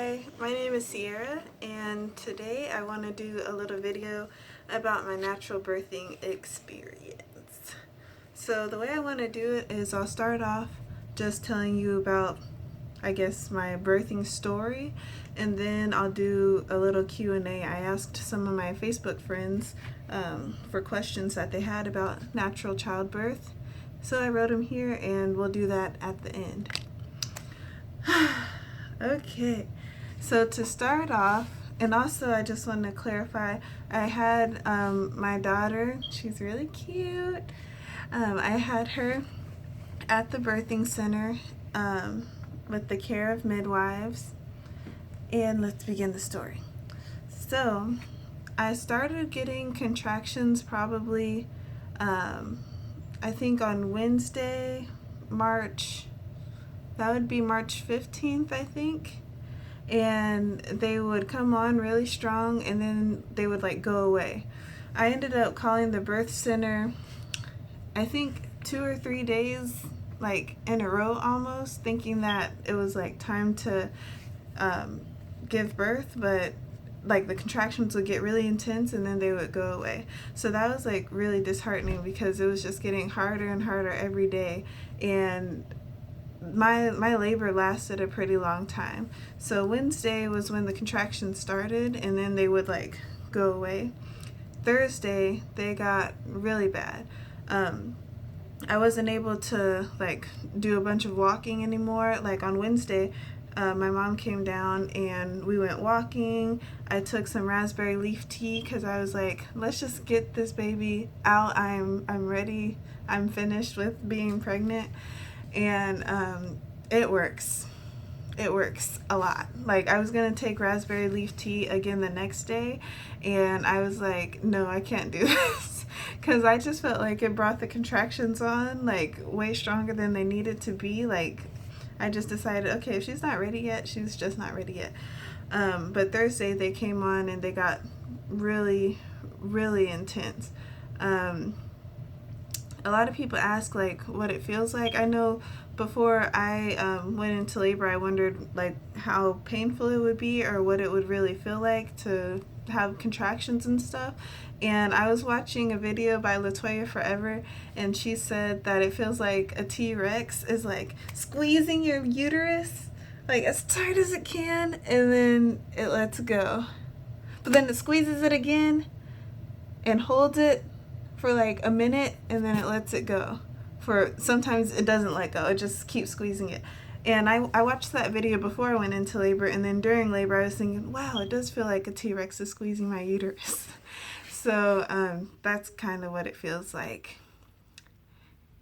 Hi, my name is Sierra, and today I want to do a little video about my natural birthing experience. So the way I want to do it is I'll start off just telling you about, I guess, my birthing story, and then I'll do a little Q&A. I asked some of my Facebook friends for questions that they had about natural childbirth, so I wrote them here, and we'll do that at the end. Okay, so to start off, and also I just want to clarify, I had my daughter, she's really cute. I had her at the birthing center with the care of midwives, and let's begin the story. So I started getting contractions probably, I think on Wednesday, that would be March 15th, I think. And they would come on really strong and then they would like go away. I ended up calling the birth center, I think 2 or 3 days like in a row almost, thinking that it was like time to give birth, but like the contractions would get really intense and then they would go away. So that was like really disheartening because it was just getting harder and harder every day, and my labor lasted a pretty long time. So Wednesday was when the contractions started and then they would like go away. Thursday they got really bad. I wasn't able to like do a bunch of walking anymore. Like on Wednesday, my mom came down and we went walking. I took some raspberry leaf tea because I was like, let's just get this baby out. I'm ready. I'm finished with being pregnant. And it works. It works a lot. Like, I was gonna take raspberry leaf tea again the next day, and I was like, no, I can't do this, because I just felt like it brought the contractions on like way stronger than they needed to be. Like, I just decided, okay, if she's not ready yet, she's just not ready yet. But Thursday they came on and they got really, really intense. A lot of people ask like what it feels like. I know before I went into labor, I wondered like how painful it would be or what it would really feel like to have contractions and stuff. And I was watching a video by Latoya Forever, and she said that it feels like a T-Rex is like squeezing your uterus like as tight as it can, and then it lets go. But then it squeezes it again and holds it for like a minute, and then it lets it go. For sometimes it doesn't let go, it just keeps squeezing it. And I watched that video before I went into labor, and then during labor I was thinking, wow, it does feel like a T-Rex is squeezing my uterus. So that's kind of what it feels like.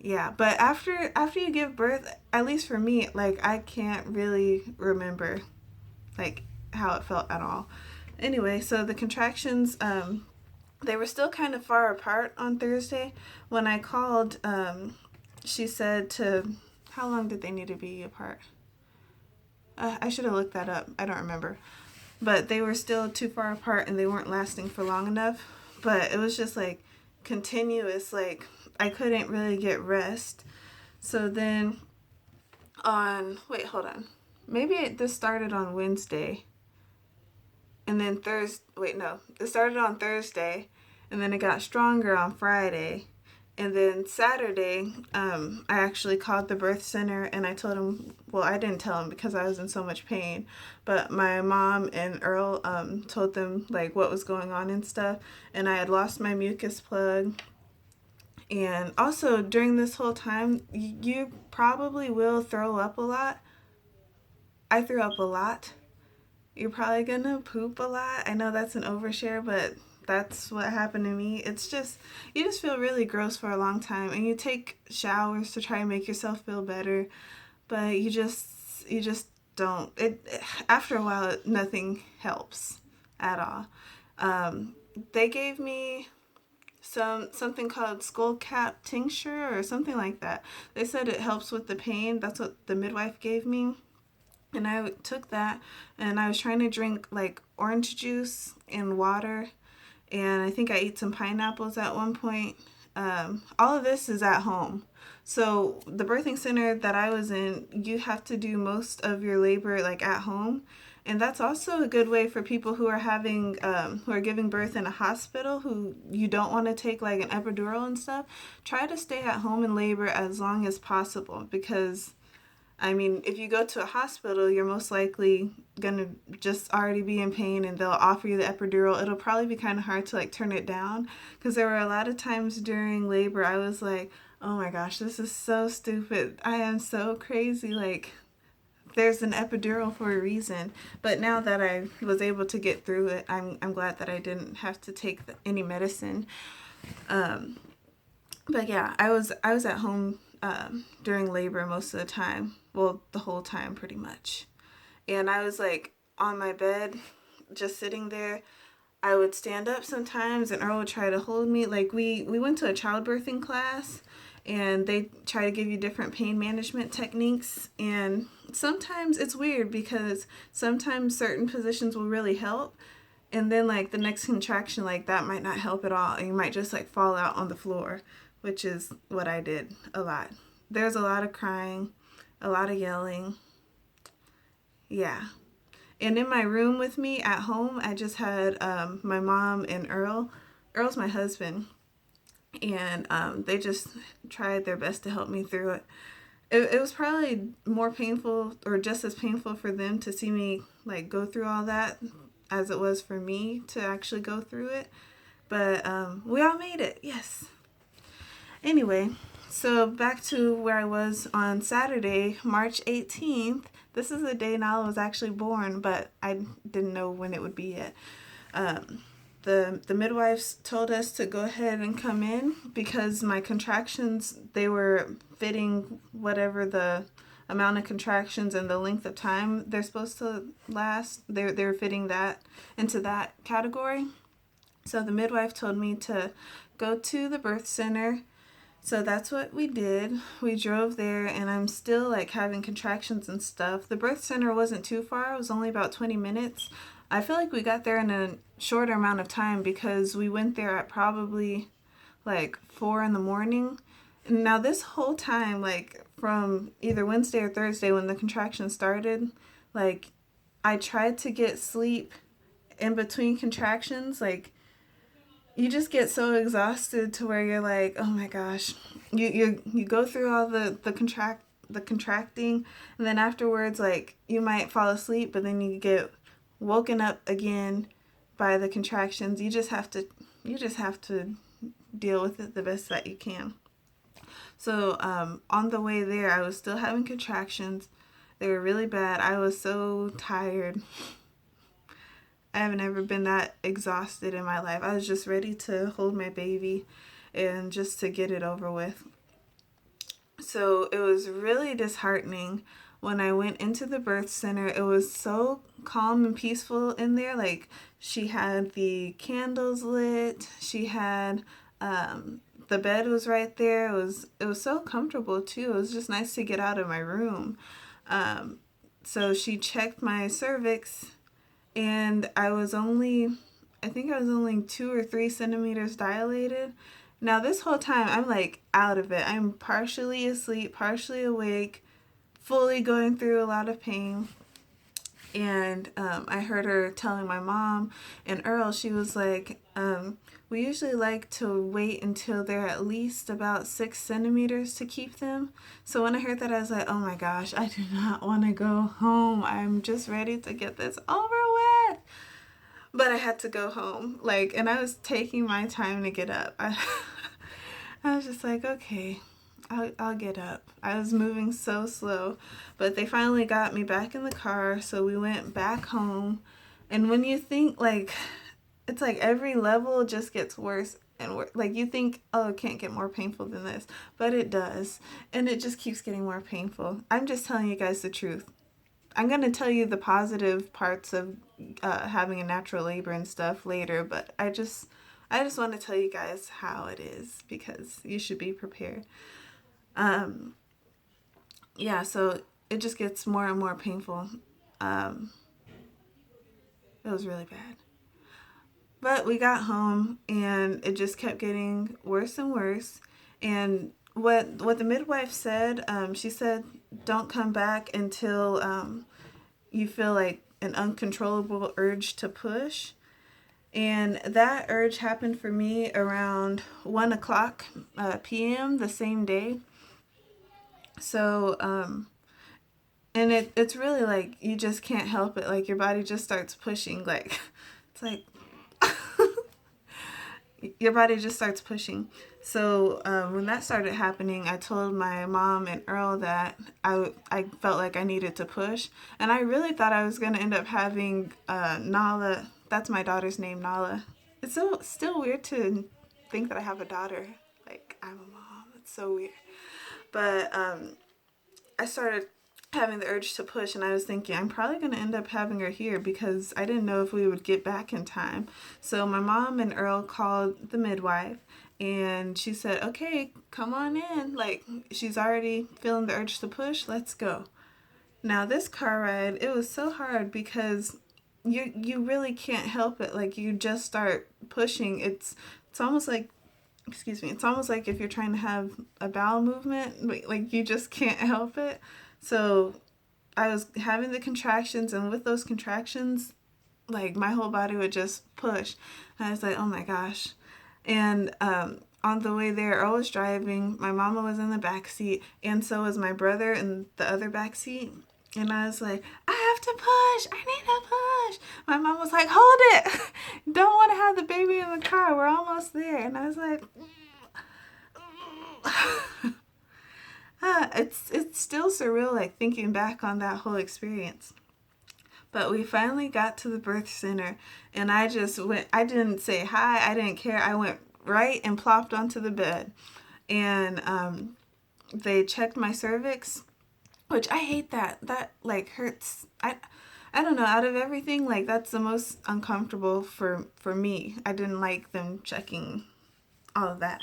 Yeah, but after you give birth, at least for me, like I can't really remember like how it felt at all. Anyway, so the contractions, they were still kind of far apart on Thursday. When I called, she said how long did they need to be apart? I should have looked that up. I don't remember. But they were still too far apart and they weren't lasting for long enough. But it was just like continuous, like I couldn't really get rest. So then hold on. Maybe this started on Wednesday. And then it started on Thursday, and then it got stronger on Friday. And then Saturday, I actually called the birth center and I told them, well, I didn't tell them because I was in so much pain, but my mom and Earl told them like what was going on and stuff. And I had lost my mucus plug. And also during this whole time, you probably will throw up a lot. I threw up a lot. You're probably gonna poop a lot. I know that's an overshare, but that's what happened to me. It's just, you just feel really gross for a long time, and you take showers to try and make yourself feel better, but you just don't. After a while, nothing helps at all. They gave me something called skull cap tincture or something like that. They said it helps with the pain. That's what the midwife gave me. And I took that, and I was trying to drink like orange juice and water, and I think I ate some pineapples at one point. All of this is at home. So the birthing center that I was in, you have to do most of your labor like at home, And that's also a good way for people who are having, who are giving birth in a hospital, who you don't want to take like an epidural and stuff. Try to stay at home in labor as long as possible, because I mean, if you go to a hospital, you're most likely going to just already be in pain, and they'll offer you the epidural. It'll probably be kind of hard to like turn it down, because there were a lot of times during labor I was like, oh my gosh, this is so stupid. I am so crazy. Like, there's an epidural for a reason. But now that I was able to get through it, I'm glad that I didn't have to take any medicine. But yeah, I was at home during labor most of the time. Well, the whole time pretty much. And I was like on my bed, just sitting there. I would stand up sometimes, and Earl would try to hold me. Like we went to a childbirthing class, and they try to give you different pain management techniques. And sometimes it's weird, because sometimes certain positions will really help, and then like the next contraction, like that might not help at all, and you might just like fall out on the floor, which is what I did a lot. There's a lot of crying, a lot of yelling. Yeah. And in my room with me at home, I just had my mom and Earl. Earl's my husband. And they just tried their best to help me through it. It was probably more painful, or just as painful, for them to see me like go through all that as it was for me to actually go through it. But we all made it. Yes. Anyway, so back to where I was on Saturday, March 18th. This is the day Nala was actually born, but I didn't know when it would be yet. The midwives told us to go ahead and come in, because my contractions, they were fitting whatever the amount of contractions and the length of time they're supposed to last. They were fitting that into that category. So the midwife told me to go to the birth center. So that's what we did. We drove there, and I'm still like having contractions and stuff. The birth center wasn't too far. It was only about 20 minutes. I feel like we got there in a shorter amount of time, because we went there at probably like 4 in the morning. Now this whole time, like from either Wednesday or Thursday when the contractions started, like I tried to get sleep in between contractions. Like, you just get so exhausted to where you're like, oh my gosh, you go through all the contracting, and then afterwards, like, you might fall asleep, but then you get woken up again by the contractions. You just have to deal with it the best that you can. So on the way there, I was still having contractions. They were really bad. I was so tired. I haven't ever been that exhausted in my life. I was just ready to hold my baby and just to get it over with. So it was really disheartening when I went into the birth center. It was so calm and peaceful in there. Like, she had the candles lit. She had the bed was right there. It was so comfortable too. It was just nice to get out of my room. So she checked my cervix, and I think I was only 2 or 3 centimeters dilated. Now this whole time I'm like out of it. I'm partially asleep, partially awake, fully going through a lot of pain. And I heard her telling my mom and Earl, she was like, we usually like to wait until they're at least about 6 centimeters to keep them. So when I heard that, I was like, oh my gosh, I do not want to go home. I'm just ready to get this over with. But I had to go home. Like, and I was taking my time to get up. I was just like, okay, I'll get up. I was moving so slow. But they finally got me back in the car, so we went back home. And when you think, like, it's like every level just gets worse and worse. Like, you think, oh, it can't get more painful than this. But it does. And it just keeps getting more painful. I'm just telling you guys the truth. I'm going to tell you the positive parts of having a natural labor and stuff later, but I just want to tell you guys how it is, because you should be prepared. Yeah, so it just gets more and more painful. It was really bad. But we got home, and it just kept getting worse and worse. And what the midwife said, she said, don't come back until you feel like an uncontrollable urge to push. And that urge happened for me around 1 o'clock p.m. the same day. So, and it's really like you just can't help it. Like your body just starts pushing. Like, it's like, your body just starts pushing. So when that started happening, I told my mom and Earl that I felt like I needed to push. And I really thought I was going to end up having Nala. That's my daughter's name, Nala. It's still weird to think that I have a daughter. Like, I'm a mom. It's so weird. But I started having the urge to push, and I was thinking I'm probably going to end up having her here because I didn't know if we would get back in time. So my mom and Earl called the midwife, and she said, okay, come on in. Like, she's already feeling the urge to push. Let's go. Now, this car ride, it was so hard because you really can't help it. Like, you just start pushing. It's almost like, excuse me, it's almost like if you're trying to have a bowel movement, like you just can't help it. So I was having the contractions, and with those contractions, like my whole body would just push. And I was like, oh my gosh. And on the way there, Earl was driving, my mama was in the back seat, and so was my brother in the other back seat. And I was like, I have to push. I need to push. My mom was like, hold it. Don't want to have the baby in the car. We're almost there. And I was like, it's still surreal, like thinking back on that whole experience. But we finally got to the birth center, and I just went, I didn't say hi, I didn't care. I went right and plopped onto the bed. And they checked my cervix, which I hate that. That like hurts. I don't know, out of everything, like that's the most uncomfortable for me. I didn't like them checking all of that.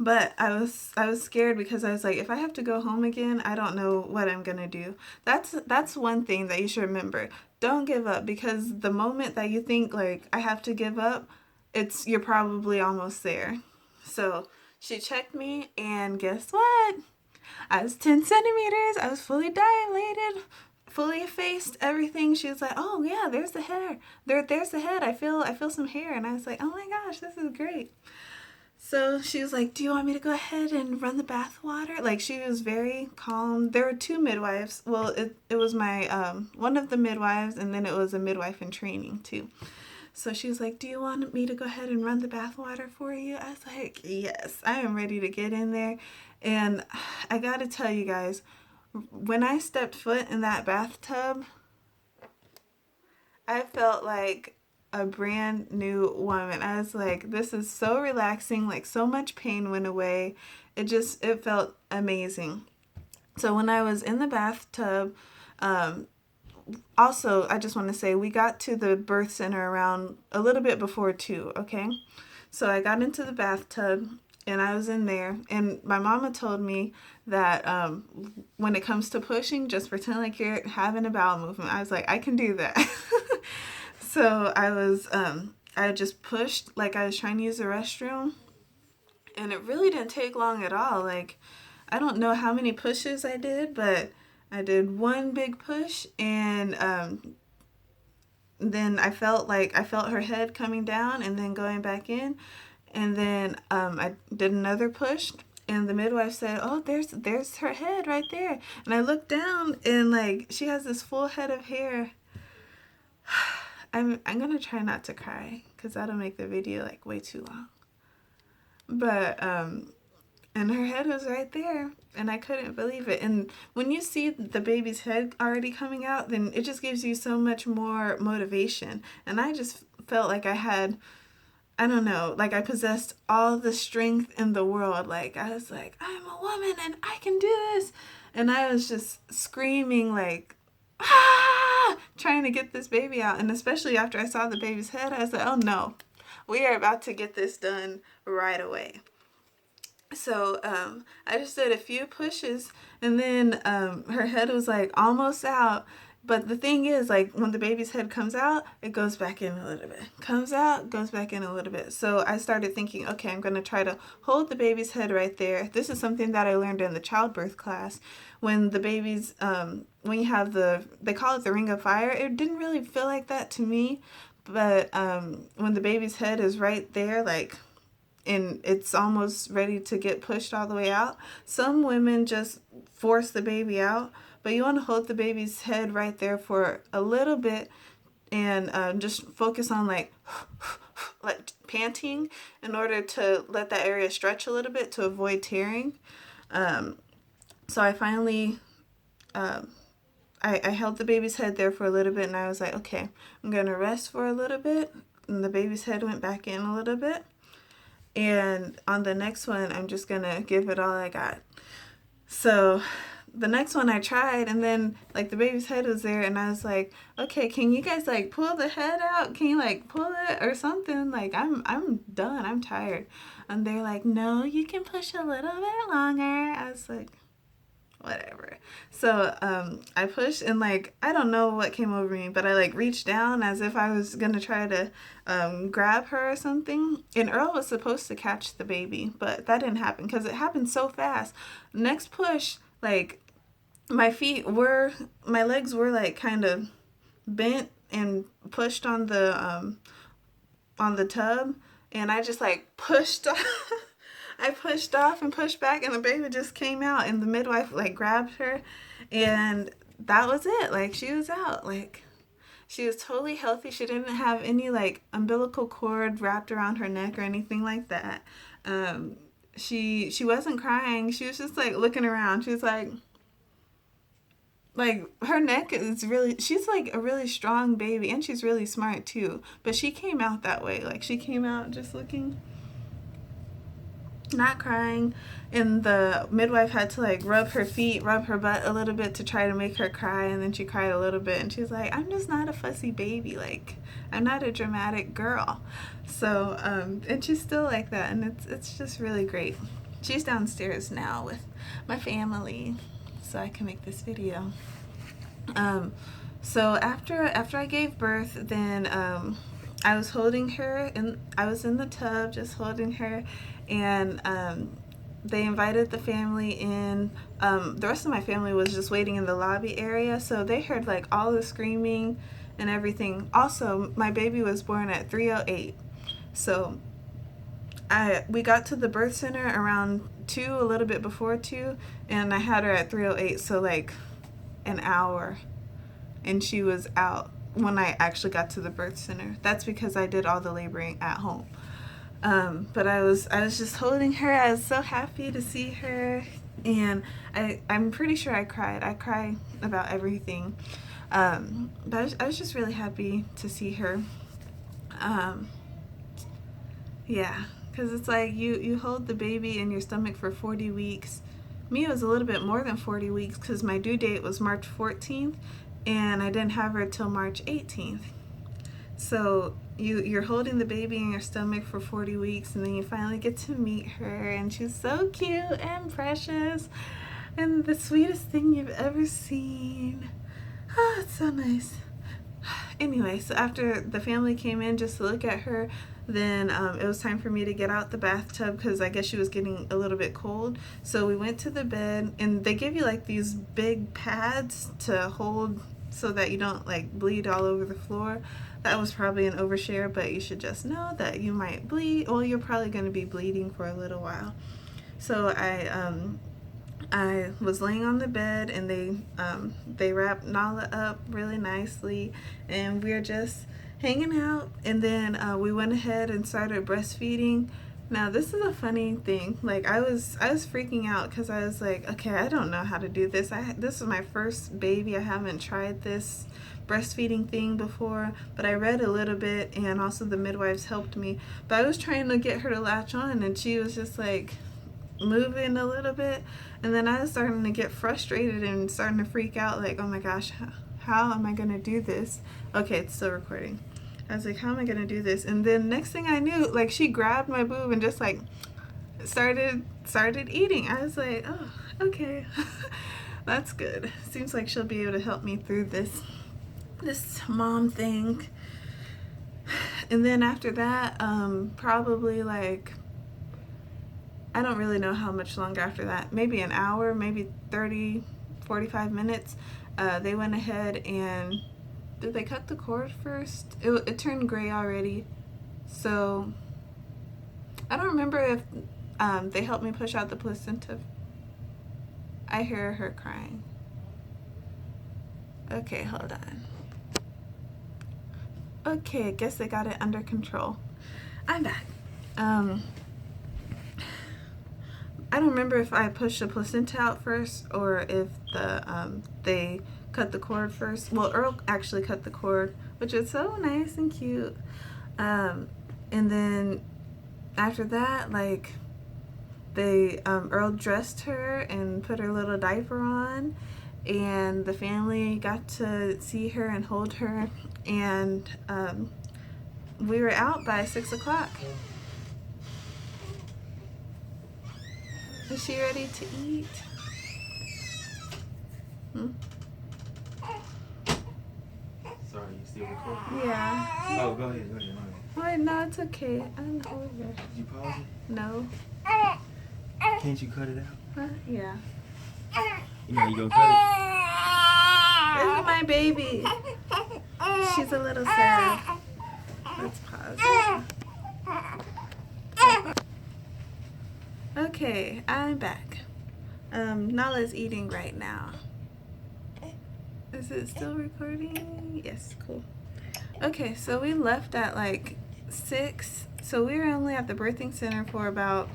But I was scared because I was like, if I have to go home again, I don't know what I'm gonna do. That's one thing that you should remember. Don't give up, because the moment that you think like I have to give up, you're probably almost there. So she checked me, and guess what? I was 10 centimeters. I was fully dilated, fully effaced, everything. She was like, oh yeah, there's the hair. There's the head. I feel some hair. And I was like, oh my gosh, this is great. So she was like, do you want me to go ahead and run the bath water? Like, she was very calm. There were two midwives. Well, it was my, one of the midwives, and then it was a midwife in training too. So she was like, do you want me to go ahead and run the bath water for you? I was like, yes, I am ready to get in there. And I gotta tell you guys, when I stepped foot in that bathtub, I felt like a brand new woman. I was like, this is so relaxing, like so much pain went away. It felt amazing. So when I was in the bathtub, also, I just want to say we got to the birth center around a little bit before 2, okay? So I got into the bathtub, and I was in there, and my mama told me that when it comes to pushing, just pretend like you're having a bowel movement. I was like, I can do that. So I just pushed like I was trying to use the restroom, and it really didn't take long at all. Like, I don't know how many pushes I did, but I did one big push, and then I felt her head coming down and then going back in, and then I did another push, and the midwife said, oh, there's her head right there. And I looked down, and like she has this full head of hair. I'm gonna try not to cry because that'll make the video like way too long. But and her head was right there, and I couldn't believe it. And when you see the baby's head already coming out, then it just gives you so much more motivation. And I just felt like I had, I don't know, like I possessed all the strength in the world. Like I was like, I'm a woman and I can do this. And I was just screaming like, ah, trying to get this baby out. And especially after I saw the baby's head, I was like, oh no, we are about to get this done right away. So I just did a few pushes, and then her head was like almost out, But the thing is, like, when the baby's head comes out, it goes back in a little bit. Comes out, goes back in a little bit. So I started thinking, okay, I'm going to try to hold the baby's head right there. This is something that I learned in the childbirth class. When the baby's, when you have they call it the ring of fire. It didn't really feel like that to me. But when the baby's head is right there, like, and it's almost ready to get pushed all the way out, some women just force the baby out. But you want to hold the baby's head right there for a little bit and just focus on like panting in order to let that area stretch a little bit to avoid tearing. So I finally, I held the baby's head there for a little bit, and I was like, okay, I'm going to rest for a little bit. And the baby's head went back in a little bit. And on the next one, I'm just going to give it all I got. So the next one I tried, and then like the baby's head was there, and I was like, okay, can you guys like pull the head out? Can you like pull it or something? Like I'm done. I'm tired. And they're like, no, you can push a little bit longer. I was like, whatever. So I pushed, and like I don't know what came over me, but I like reached down as if I was gonna try to grab her or something. And Earl was supposed to catch the baby, but that didn't happen because it happened so fast. Next push, like my legs were like kind of bent and pushed on the tub, and I just like pushed off. I pushed off and pushed back, and the baby just came out, and the midwife like grabbed her, and that was it. Like she was out. Like she was totally healthy. She didn't have any like umbilical cord wrapped around her neck or anything like that. She wasn't crying. She was just like looking around. She was like her neck is really, she's like a really strong baby, and she's really smart too. But she came out that way. Like she came out just looking, not crying, and the midwife had to like rub her feet, rub her butt a little bit to try to make her cry, and then she cried a little bit, and she's like, I'm just not a fussy baby, like I'm not a dramatic girl. So and she's still like that, and it's just really great. She's downstairs now with my family, so I can make this video. So after I gave birth, then I was holding her, and I was in the tub just holding her, and they invited the family in. The rest of my family was just waiting in the lobby area, so they heard like all the screaming and everything. Also, my baby was born at 3:08, so we got to the birth center around 2, a little bit before 2, and I had her at 3:08, so like an hour, and she was out when I actually got to the birth center. That's because I did all the laboring at home. But I was just holding her. I was so happy to see her, and I'm pretty sure I cried. I cry about everything. But I was just really happy to see her. Yeah, because it's like you hold the baby in your stomach for 40 weeks. Me, it was a little bit more than 40 weeks because my due date was March 14th, and I didn't have her till March 18th. So you're holding the baby in your stomach for 40 weeks, and then you finally get to meet her, and she's so cute and precious and the sweetest thing you've ever seen. Oh, it's so nice. Anyway, so after the family came in just to look at her, then it was time for me to get out the bathtub because I guess she was getting a little bit cold. So we went to the bed, and they give you like these big pads to hold so that you don't like bleed all over the floor. That was probably an overshare, but you should just know that you might bleed. Well, you're probably going to be bleeding for a little while. So I was laying on the bed, and they wrapped Nala up really nicely, and we were just hanging out. And then we went ahead and started breastfeeding. Now this is a funny thing. Like I was freaking out because I was like, okay, I don't know how to do this. This is my first baby. I haven't tried this breastfeeding thing before, but I read a little bit, and also the midwives helped me. But I was trying to get her to latch on, and she was just like moving a little bit, and then I was starting to get frustrated and starting to freak out, like, oh my gosh, how am I gonna do this? Okay, it's still recording. I was like, how am I gonna do this? And then next thing I knew, like, she grabbed my boob and just like started eating. I was like, oh, okay. That's good. Seems like she'll be able to help me through this mom thing. And then after that, probably like, I don't really know how much longer after that, maybe an hour, maybe 30, 45 minutes, they went ahead and, did they cut the cord first? It turned gray already. So I don't remember if they helped me push out the placenta. I hear her crying. Okay, hold on. Okay, I guess they got it under control. I'm back. I don't remember if I pushed the placenta out first or if they cut the cord first. Well, Earl actually cut the cord, which is so nice and cute. And then after that, like, Earl dressed her and put her little diaper on, and the family got to see her and hold her, and we were out by 6 o'clock. Is she ready to eat? Sorry, you still recording? Yeah. Oh, go ahead. Wait, no, it's okay. I'm over. Did you pause it? No. Can't you cut it out? Huh? Yeah. You know you gonna cut This is my baby. She's a little sad. Let's pause it. Okay, I'm back. Nala's eating right now. Is it still recording? Yes, cool. Okay, so we left at like 6. So we were only at the birthing center for about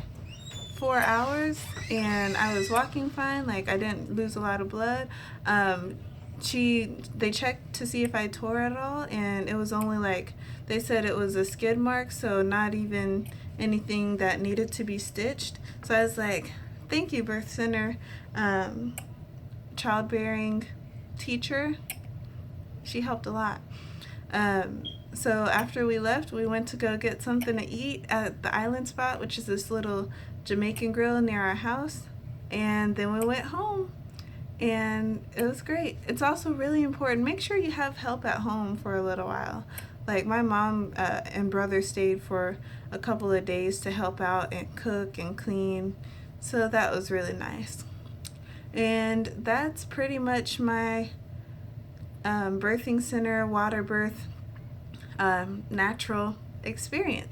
4 hours, and I was walking fine. Like, I didn't lose a lot of blood. They checked to see if I tore at all, and it was only like, they said it was a skid mark, so not even anything that needed to be stitched. So I was like, thank you, birth center childbearing teacher. She helped a lot. So after we left, we went to go get something to eat at the Island Spot, which is this little Jamaican grill near our house, and then we went home, and it was great. It's also really important, make sure you have help at home for a little while. Like, my mom and brother stayed for a couple of days to help out and cook and clean, so that was really nice. And that's pretty much my birthing center, Waterbirth natural experience.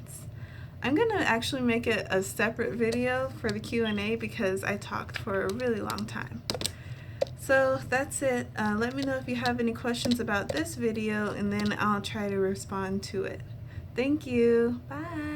I'm gonna actually make it a separate video for the Q&A because I talked for a really long time. So that's it. Let me know if you have any questions about this video, and then I'll try to respond to it. Thank you. Bye.